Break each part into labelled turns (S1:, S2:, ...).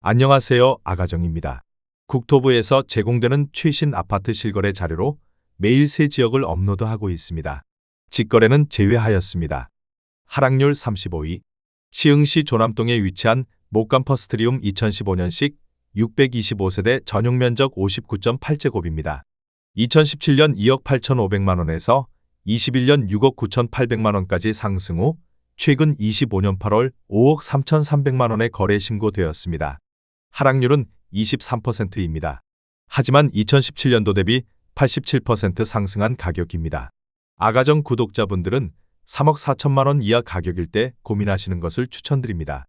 S1: 안녕하세요. 아가정입니다. 국토부에서 제공되는 최신 아파트 실거래 자료로 매일 새 지역을 업로드하고 있습니다. 직거래는 제외하였습니다. 하락률 35위. 시흥시 조남동에 위치한 목감 퍼스트리움 2015년식 625세대 전용 면적 59.8제곱입니다. 2017년 2억 8,500만원에서 21년 6억 9,800만원까지 상승 후 최근 25년 8월 5억 3,300만원에 거래 신고되었습니다. 하락률은 23%입니다. 하지만 2017년도 대비 87% 상승한 가격입니다. 아가정 구독자분들은 3억 4천만원 이하 가격일 때 고민하시는 것을 추천드립니다.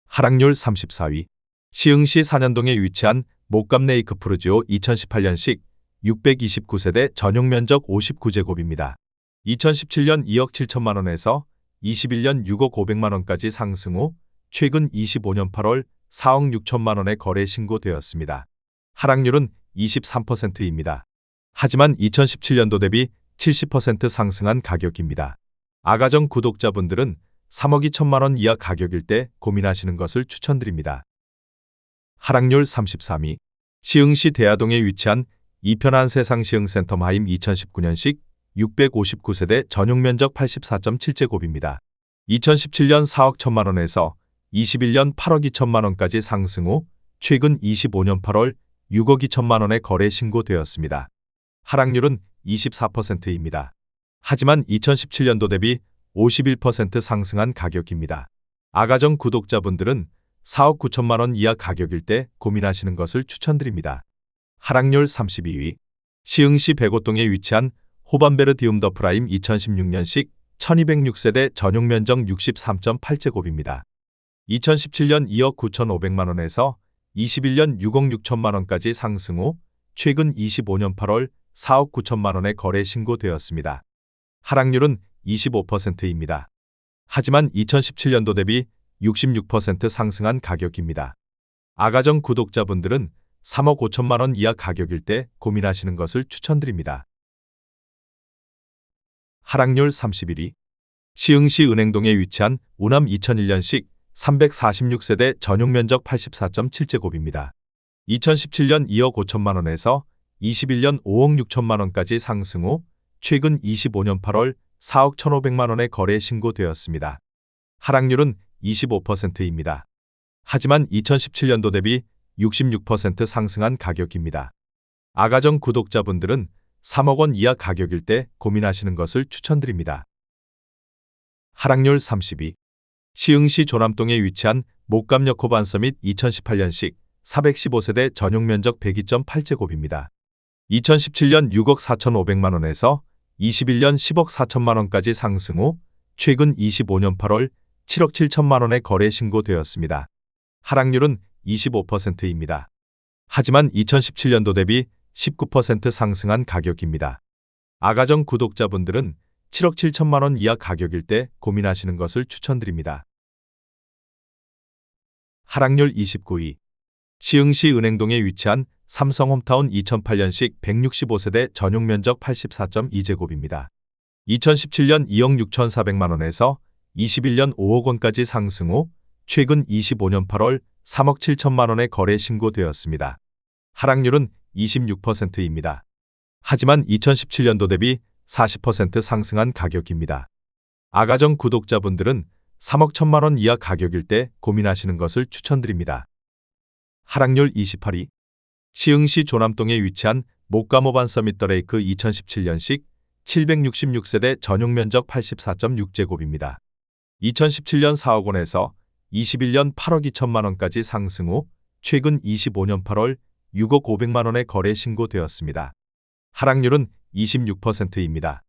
S1: 하락률 34위. 시흥시 산현동에 위치한 목감 레이크 푸르지오 2018년식 629세대 전용 면적 59제곱입니다. 2017년 2억 7천만원에서 21년 6억 500만원까지 상승 후 최근 25년 8월 4억 6천만원에 거래 신고되었습니다. 하락률은 23%입니다. 하지만 2017년도 대비 70% 상승한 가격입니다. 아가정 구독자분들은 3억 2천만원 이하 가격일 때 고민하시는 것을 추천드립니다. 하락률 33위. 시흥시 대야동에 위치한 이편한 세상 시흥센터 마임 2019년식 659세대 전용 면적 84.7제곱입니다. 2017년 4억 1천만원에서 21년 8억 2천만원까지 상승 후 최근 25년 8월 6억 2천만원에 거래 신고되었습니다. 하락률은 24%입니다. 하지만 2017년도 대비 51% 상승한 가격입니다. 아가정 구독자분들은 4억 9천만원 이하 가격일 때 고민하시는 것을 추천드립니다. 하락률 32위. 시흥시 백오동에 위치한 호반베르 디움더 프라임 2016년식 1206세대 전용 면적 63.8제곱입니다. 2017년 2억 9,500만원에서 21년 6억 6천만원까지 상승 후 최근 25년 8월 4억 9천만원에 거래 신고되었습니다. 하락률은 25%입니다. 하지만 2017년도 대비 66% 상승한 가격입니다. 아가정 구독자분들은 3억 5천만원 이하 가격일 때 고민하시는 것을 추천드립니다. 하락률 31위. 시흥시 은행동에 위치한 우남 2001년식 346세대 전용 면적 84.7제곱입니다. 2017년 2억 5천만원에서 21년 5억 6천만원까지 상승 후 최근 25년 8월 4억 1,500만원에 거래 신고되었습니다. 하락률은 25%입니다. 하지만 2017년도 대비 66% 상승한 가격입니다. 아가정 구독자분들은 3억 원 이하 가격일 때 고민하시는 것을 추천드립니다. 하락률 32. 시흥시 조남동에 위치한 목감역 호반서밋 2018년식 415세대 전용 면적 102.8제곱입니다. 2017년 6억 4,500만원에서 21년 10억 4천만원까지 상승 후 최근 25년 8월 7억 7천만원에 거래 신고되었습니다. 하락률은 25%입니다. 하지만 2017년도 대비 19% 상승한 가격입니다. 아가정 구독자분들은 7억 7천만원 이하 가격일 때 고민하시는 것을 추천드립니다. 하락률 29위. 시흥시 은행동에 위치한 삼성홈타운 2008년식 165세대 전용 면적 84.2제곱입니다. 2017년 2억 6,400만원에서 21년 5억 원까지 상승 후 최근 25년 8월 3억 7천만원에 거래 신고되었습니다. 하락률은 26%입니다. 하지만 2017년도 대비 40% 상승한 가격입니다. 아가정 구독자분들은 3억 1천만원 이하 가격일 때 고민하시는 것을 추천드립니다. 하락률 28위. 시흥시 조남동에 위치한 목감 호반 서밋 더 레이크 2017년식 766세대 전용 면적 84.6제곱입니다. 2017년 4억 원에서 21년 8억 2천만원까지 상승 후 최근 25년 8월 6억 500만원에 거래 신고되었습니다. 하락률은 26%입니다.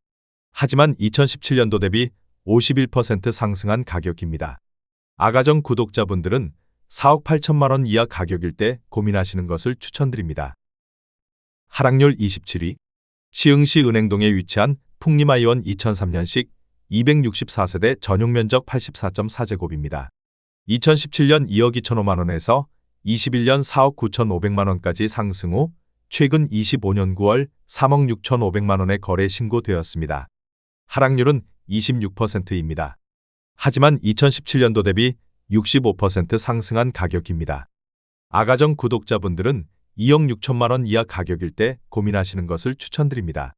S1: 하지만 2017년도 대비 51% 상승한 가격입니다. 아가정 구독자분들은 4억 8천만원 이하 가격일 때 고민하시는 것을 추천드립니다. 하락률 27위. 시흥시 은행동에 위치한 풍림아이원 2003년식 264세대 전용 면적 84.4제곱입니다. 2017년 2억 2천호만원에서 21년 4억 9,500만원까지 상승 후 최근 25년 9월 3억 6,500만원에 거래 신고되었습니다. 하락률은 26%입니다. 하지만 2017년도 대비 65% 상승한 가격입니다. 아가정 구독자분들은 2억 6천만 원 이하 가격일 때 고민하시는 것을 추천드립니다.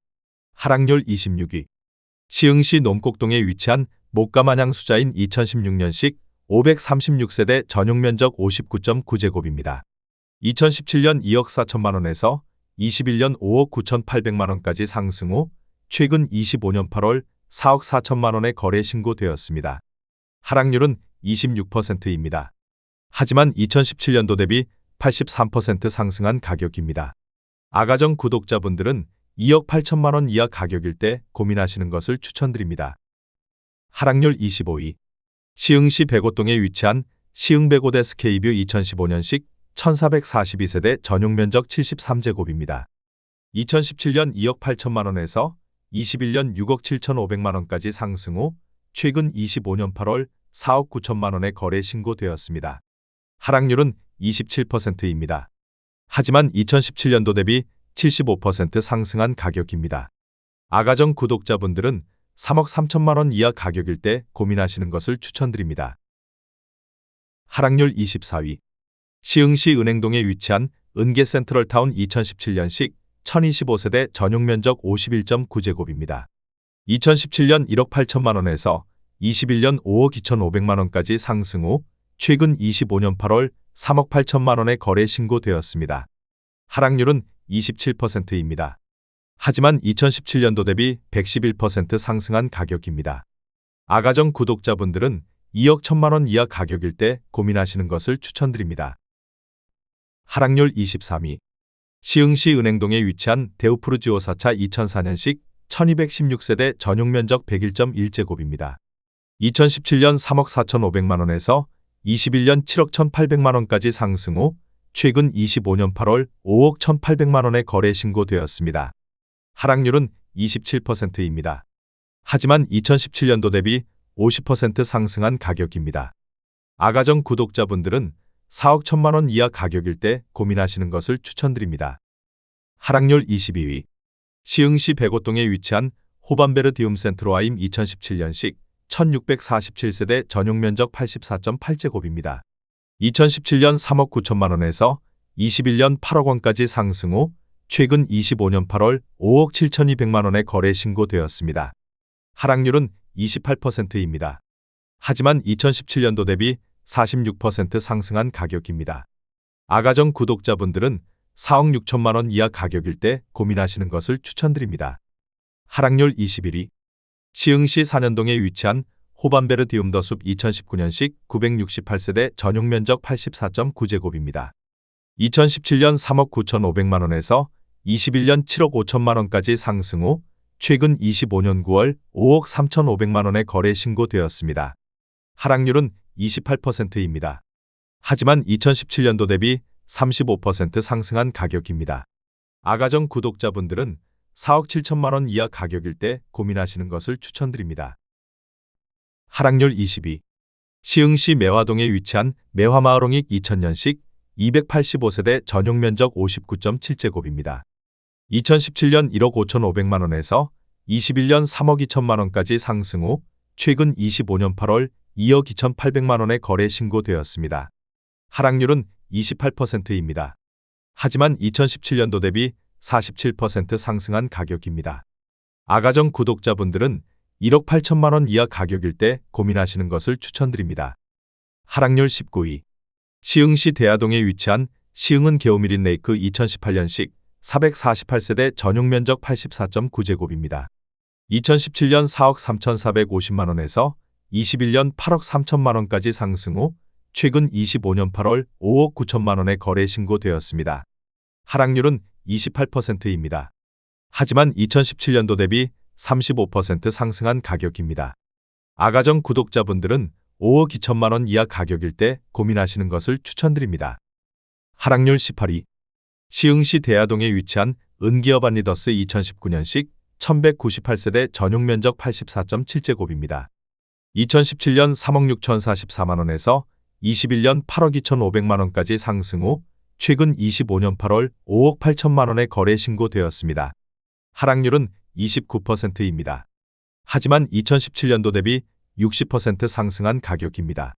S1: 하락률 26위. 시흥시 논곡동에 위치한 목가마냥 수자인 2016년식 536세대 전용면적 59.9제곱입니다. 2017년 2억 4천만 원에서 21년 5억 9,800만 원까지 상승 후 최근 25년 8월 4억 4천만 원에 거래 신고되었습니다. 하락률은 26%입니다. 하지만 2017년도 대비 83% 상승한 가격입니다. 아가정 구독자분들은 2억 8천만 원 이하 가격일 때 고민하시는 것을 추천드립니다. 하락률 25위. 시흥시 백오동에 위치한 시흥 백오대 스케이뷰 2015년식 1442세대 전용면적 73제곱입니다. 2017년 2억 8천만 원에서 21년 6억 7,500만 원까지 상승 후 최근 25년 8월 4억 9천만 원에 거래 신고되었습니다. 하락률은 27%입니다. 하지만 2017년도 대비 75% 상승한 가격입니다. 아가정 구독자분들은 3억 3천만 원 이하 가격일 때 고민하시는 것을 추천드립니다. 하락률 24위. 시흥시 은행동에 위치한 은계센트럴타운 2017년식 1025세대 전용면적 51.9제곱입니다. 2017년 1억 8천만 원에서 21년 5억 2,500만 원까지 상승 후 최근 25년 8월 3억 8천만 원에 거래 신고되었습니다. 하락률은 27%입니다. 하지만 2017년도 대비 111% 상승한 가격입니다. 아가정 구독자분들은 2억 1천만 원 이하 가격일 때 고민하시는 것을 추천드립니다. 하락률 23위. 시흥시 은행동에 위치한 데우푸르지오 4차 2004년식 1216세대 전용면적 101.1제곱입니다. 2017년 3억 4,500만 원에서 21년 7억 1,800만 원까지 상승 후 최근 25년 8월 5억 1,800만 원에 거래 신고되었습니다. 하락률은 27%입니다. 하지만 2017년도 대비 50% 상승한 가격입니다. 아가정 구독자분들은 4억 1천만 원 이하 가격일 때 고민하시는 것을 추천드립니다. 하락률 22위. 시흥시 백오동에 위치한 호반베르디움 센트로아임 2017년식 1647세대 전용면적 84.8제곱입니다. 2017년 3억 9천만 원에서 21년 8억 원까지 상승 후 최근 25년 8월 5억 7,200만 원에 거래 신고되었습니다. 하락률은 28%입니다. 하지만 2017년도 대비 46% 상승한 가격입니다. 아가정 구독자분들은 4억 6천만 원 이하 가격일 때 고민하시는 것을 추천드립니다. 하락률 21위. 시흥시 산현동에 위치한 호반베르디움더숲 2019년식 968세대 전용면적 84.9제곱입니다. 2017년 3억 9,500만 원에서 21년 7억 5천만 원까지 상승 후 최근 25년 9월 5억 3,500만 원에 거래 신고되었습니다. 하락률은 28%입니다. 하지만 2017년도 대비 35% 상승한 가격입니다. 아가정 구독자분들은 4억 7천만 원 이하 가격일 때 고민하시는 것을 추천드립니다. 하락률 22. 시흥시 매화동에 위치한 매화마을홍익 2000년식 285세대 전용면적 59.7제곱입니다. 2017년 1억 5,500만 원에서 21년 3억 2천만 원까지 상승 후 최근 25년 8월 2억 2,800만 원에 거래 신고되었습니다. 하락률은 28%입니다. 하지만 2017년도 대비 47% 상승한 가격입니다. 아가정 구독자분들은 1억 8천만 원 이하 가격일 때 고민하시는 것을 추천드립니다. 하락률 19위. 시흥시 대야동에 위치한 시흥은 게오미린 레이크 2018년식 448세대 전용면적 84.9제곱입니다. 2017년 4억 3,450만 원에서 21년 8억 3천만 원까지 상승 후 최근 25년 8월 5억 9천만 원에 거래 신고되었습니다. 하락률은 28%입니다. 하지만 2017년도 대비 35% 상승한 가격입니다. 아가정 구독자분들은 5억 2천만 원 이하 가격일 때 고민하시는 것을 추천드립니다. 하락률 18위. 시흥시 대야동에 위치한 은기어반 리더스 2019년식 1198세대 전용면적 84.7제곱입니다. 2017년 3억 6,044만 원에서 21년 8억 2,500만 원까지 상승 후 최근 25년 8월 5억 8천만 원에 거래 신고되었습니다. 하락률은 29%입니다. 하지만 2017년도 대비 60% 상승한 가격입니다.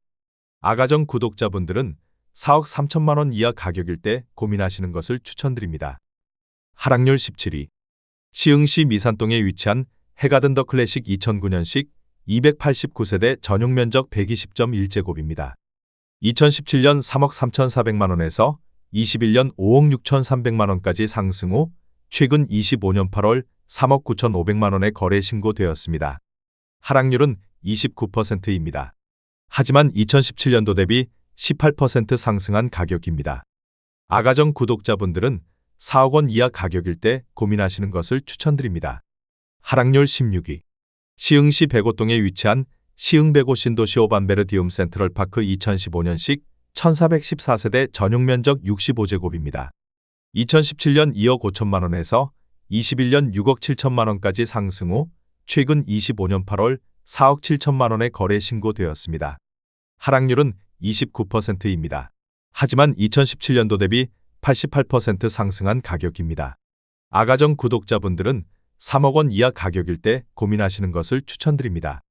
S1: 아가정 구독자분들은 4억 3천만 원 이하 가격일 때 고민하시는 것을 추천드립니다. 하락률 17위. 시흥시 미산동에 위치한 해가든 더 클래식 2009년식 289세대 전용 면적 120.1제곱입니다. 2017년 3억 3,400만 원에서 21년 5억 6,300만 원까지 상승 후 최근 25년 8월 3억 9,500만 원에 거래 신고되었습니다. 하락률은 29%입니다. 하지만 2017년도 대비 18% 상승한 가격입니다. 아가정 구독자분들은 4억 원 이하 가격일 때 고민하시는 것을 추천드립니다. 하락률 16위. 시흥시 백오동에 위치한 시흥 백오 신도시 오반베르디움 센트럴파크 2015년식 1414세대 전용 면적 65제곱입니다. 2017년 2억 5천만 원에서 21년 6억 7천만 원까지 상승 후 최근 25년 8월 4억 7천만 원에 거래 신고되었습니다. 하락률은 29%입니다. 하지만 2017년도 대비 88% 상승한 가격입니다. 아가정 구독자분들은 3억 원 이하 가격일 때 고민하시는 것을 추천드립니다.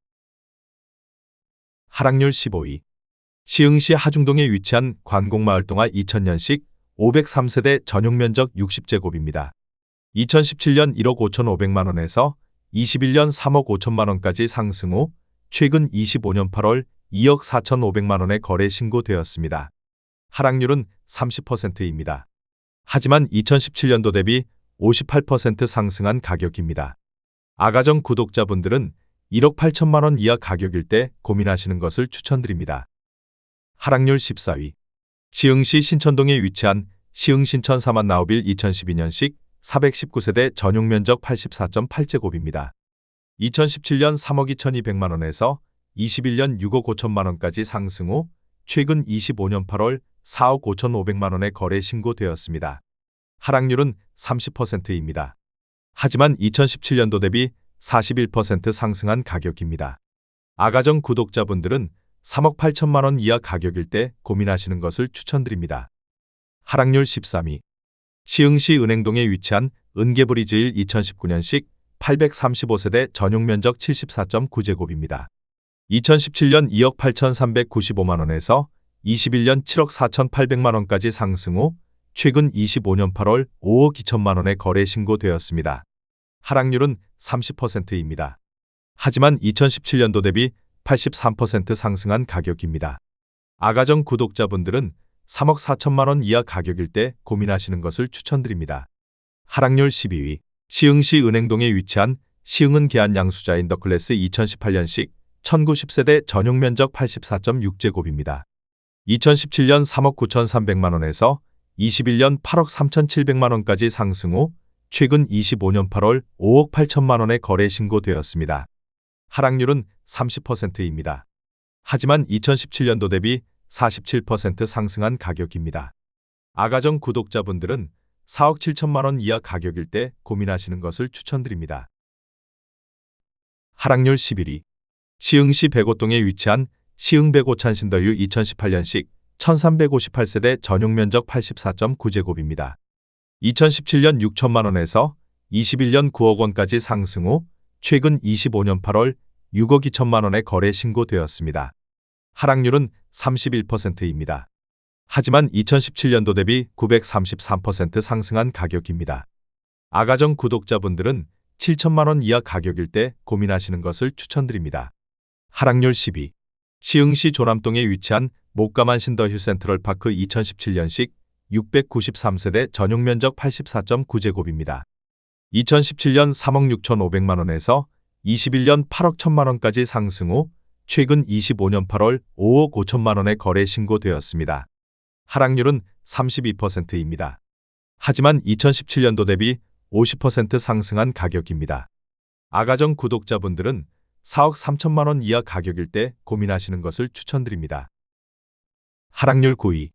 S1: 하락률 15위. 시흥시 하중동에 위치한 관공마을동화 2000년식 503세대 전용 면적 60제곱입니다. 2017년 1억 5,500만 원에서 21년 3억 5천만 원까지 상승 후 최근 25년 8월 2억 4,500만 원에 거래 신고되었습니다. 하락률은 30%입니다. 하지만 2017년도 대비 58% 상승한 가격입니다. 아가정 구독자분들은 1억 8천만 원 이하 가격일 때 고민하시는 것을 추천드립니다. 하락률 14위. 시흥시 신천동에 위치한 시흥신천 사만나우빌 2012년식 419세대 전용 면적 84.8제곱입니다. 2017년 3억 2,200만 원에서 21년 6억 5천만 원까지 상승 후 최근 25년 8월 4억 5,500만 원에 거래 신고되었습니다. 하락률은 30%입니다. 하지만 2017년도 대비 41% 상승한 가격입니다. 아가정 구독자분들은 3억 8천만 원 이하 가격일 때 고민하시는 것을 추천드립니다. 하락률 13위. 시흥시 은행동에 위치한 은계브리즈일 2019년식 835세대 전용 면적 74.9제곱입니다. 2017년 2억 8,395만 원에서 21년 7억 4,800만 원까지 상승 후 최근 25년 8월 5억 2천만 원에 거래 신고되었습니다. 하락률은 30%입니다. 하지만 2017년도 대비 83% 상승한 가격입니다. 아가정 구독자분들은 3억 4천만 원 이하 가격일 때 고민하시는 것을 추천드립니다. 하락률 12위. 시흥시 은행동에 위치한 시흥은 계안 양수자인 더 클래스 2018년식 1090세대 전용 면적 84.6제곱입니다. 2017년 3억 9,300만 원에서 21년 8억 3,700만 원까지 상승 후 최근 25년 8월 5억 8천만 원에 거래 신고되었습니다. 하락률은 30%입니다. 하지만 2017년도 대비 47% 상승한 가격입니다. 아가정 구독자분들은 4억 7천만 원 이하 가격일 때 고민하시는 것을 추천드립니다. 하락률 11위. 시흥시 백오동에 위치한 시흥 백오찬 신더유 2018년식 1358세대 전용 면적 84.9제곱입니다. 2017년 6천만 원에서 21년 9억 원까지 상승 후 최근 25년 8월 6억 2천만 원에 거래 신고되었습니다. 하락률은 31%입니다. 하지만 2017년도 대비 933% 상승한 가격입니다. 아가정 구독자분들은 7천만 원 이하 가격일 때 고민하시는 것을 추천드립니다. 하락률 10위. 시흥시 조남동에 위치한 목가만 신더휴 센트럴파크 2017년식 693세대 전용 면적 84.9제곱입니다. 2017년 3억 6,500만 원에서 21년 8억 1천만 원까지 상승 후 최근 25년 8월 5억 5천만 원에 거래 신고되었습니다. 하락률은 32%입니다. 하지만 2017년도 대비 50% 상승한 가격입니다. 아가정 구독자분들은 4억 3천만 원 이하 가격일 때 고민하시는 것을 추천드립니다. 하락률 9위.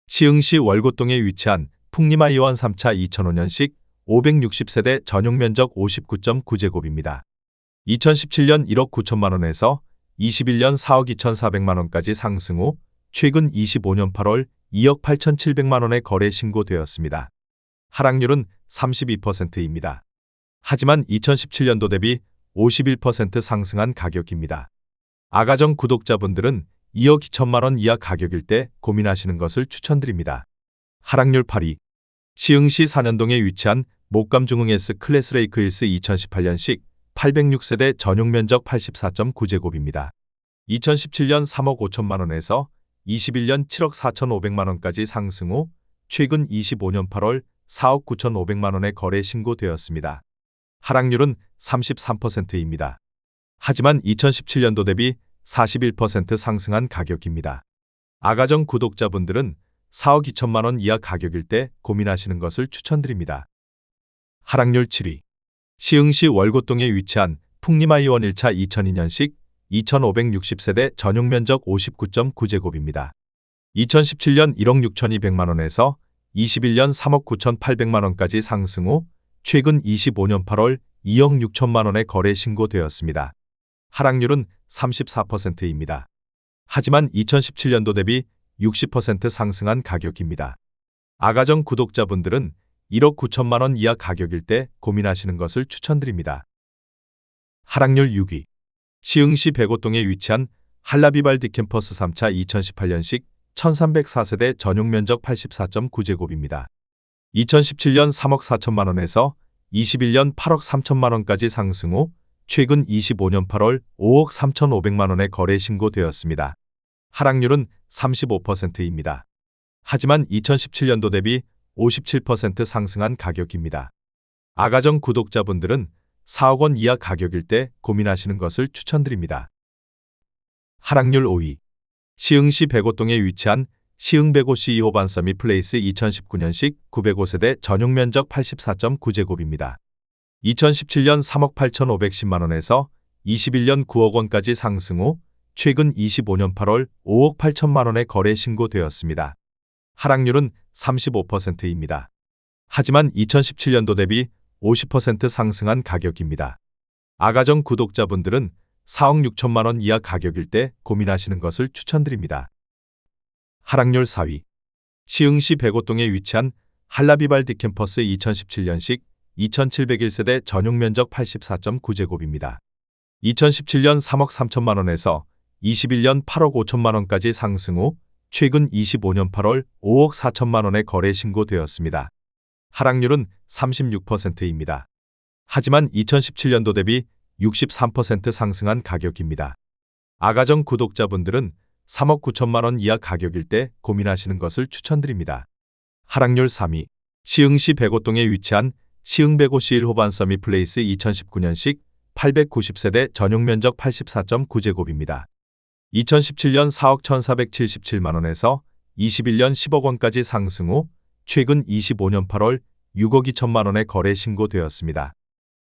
S1: 시흥시 월곶동에 위치한 풍림아이원 3차 2005년식 560세대 전용 면적 59.9제곱입니다. 2017년 1억 9천만 원에서 21년 4억 2,400만 원까지 상승 후 최근 25년 8월 2억 8,700만 원에 거래 신고되었습니다. 하락률은 32%입니다. 하지만 2017년도 대비 51% 상승한 가격입니다. 아가정 구독자분들은 2억 2천만 원 이하 가격일 때 고민하시는 것을 추천드립니다. 하락률 8위. 시흥시 산현동에 위치한 목감 중흥 S 클래스 레이크 힐스 2018년식 806세대 전용 면적 84.9제곱입니다. 2017년 3억 5천만 원에서 21년 7억 4천5백만 원까지 상승 후 최근 25년 8월 4억 9천5백만 원에 거래 신고되었습니다. 하락률은 33%입니다. 하지만 2017년도 대비 41% 상승한 가격입니다. 아가정 구독자분들은 4억 2천만 원 이하 가격일 때 고민하시는 것을 추천드립니다. 하락률 7위. 시흥시 월곶동에 위치한 풍림아이원 1차 2002년식 2560세대 전용 면적 59.9제곱입니다. 2017년 1억 6,200만 원에서 21년 3억 9,800만 원까지 상승 후 최근 25년 8월 2억 6천만 원에 거래 신고되었습니다. 하락률은 34%입니다. 하지만 2017년도 대비 60% 상승한 가격입니다. 아가정 구독자분들은 1억 9천만 원 이하 가격일 때 고민하시는 것을 추천드립니다. 하락률 6위. 시흥시 백오동에 위치한 한라비발디 캠퍼스 3차 2018년식 1304세대 전용 면적 84.9제곱입니다. 2017년 3억 4천만 원에서 21년 8억 3천만 원까지 상승 후 최근 25년 8월 5억 3천5백만 원에 거래 신고되었습니다. 하락률은 35%입니다. 하지만 2017년도 대비 57% 상승한 가격입니다. 아가정 구독자분들은 4억 원 이하 가격일 때 고민하시는 것을 추천드립니다. 하락률 5위. 시흥시 백오동에 위치한 시흥 백오시 2호반 서밋 플레이스 2019년식 905세대 전용 면적 84.9제곱입니다. 2017년 3억 8천5백십만 원에서 21년 9억 원까지 상승 후 최근 25년 8월 5억 8천만 원에 거래 신고되었습니다. 하락률은 35%입니다. 하지만 2017년도 대비 50% 상승한 가격입니다. 아가정 구독자분들은 4억 6천만 원 이하 가격일 때 고민하시는 것을 추천드립니다. 하락률 4위. 시흥시 백오동에 위치한 한라비발디 캠퍼스 2017년식 2701세대 전용 면적 84.9제곱입니다. 2017년 3억 3천만 원에서 21년 8억 5천만 원까지 상승 후 최근 25년 8월 5억 4천만 원에 거래 신고되었습니다. 하락률은 36%입니다. 하지만 2017년도 대비 63% 상승한 가격입니다. 아가정 구독자분들은 3억 9천만 원 이하 가격일 때 고민하시는 것을 추천드립니다. 하락률 3위. 시흥시 백오동에 위치한 시흥 백오시 1호반 서밋 플레이스 2019년식 890세대 전용 면적 84.9제곱입니다. 2017년 4억 1,477만 원에서 21년 10억 원까지 상승 후 최근 25년 8월 6억 2천만 원에 거래 신고되었습니다.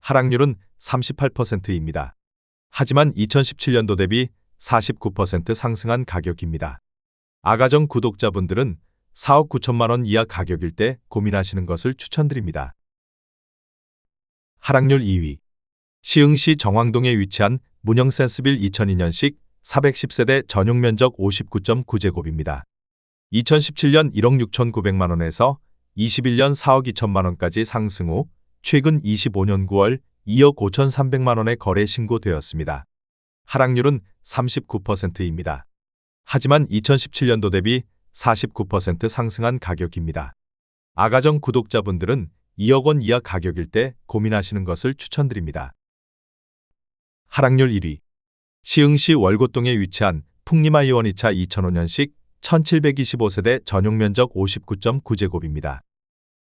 S1: 하락률은 38%입니다. 하지만 2017년도 대비 49% 상승한 가격입니다. 아가정 구독자분들은 4억 9천만 원 이하 가격일 때 고민하시는 것을 추천드립니다. 하락률 2위. 시흥시 정왕동에 위치한 문영센스빌 2002년식 410세대 전용 면적 59.9제곱입니다. 2017년 1억 6천9백만 원에서 21년 4억 2천만 원까지 상승 후 최근 25년 9월 2억 5천3백만 원에 거래 신고되었습니다. 하락률은 39%입니다. 하지만 2017년도 대비 49% 상승한 가격입니다. 아가정 구독자분들은 2억 원 이하 가격일 때 고민하시는 것을 추천드립니다. 하락률 1위. 시흥시 월곶동에 위치한 풍림아이원 2차 2005년식 1725세대 전용 면적 59.9제곱입니다.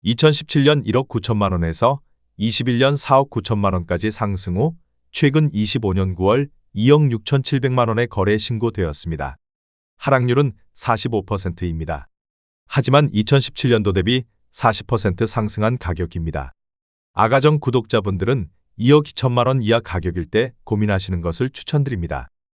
S1: 2017년 1억 9천만 원에서 21년 4억 9천만 원까지 상승 후 최근 25년 9월 2억 6천7백만 원에 거래 신고되었습니다. 하락률은 45%입니다. 하지만 2017년도 대비 40% 상승한 가격입니다. 아가정 구독자분들은 2억 2천만 원 이하 가격일 때 고민하시는 것을 추천드립니다.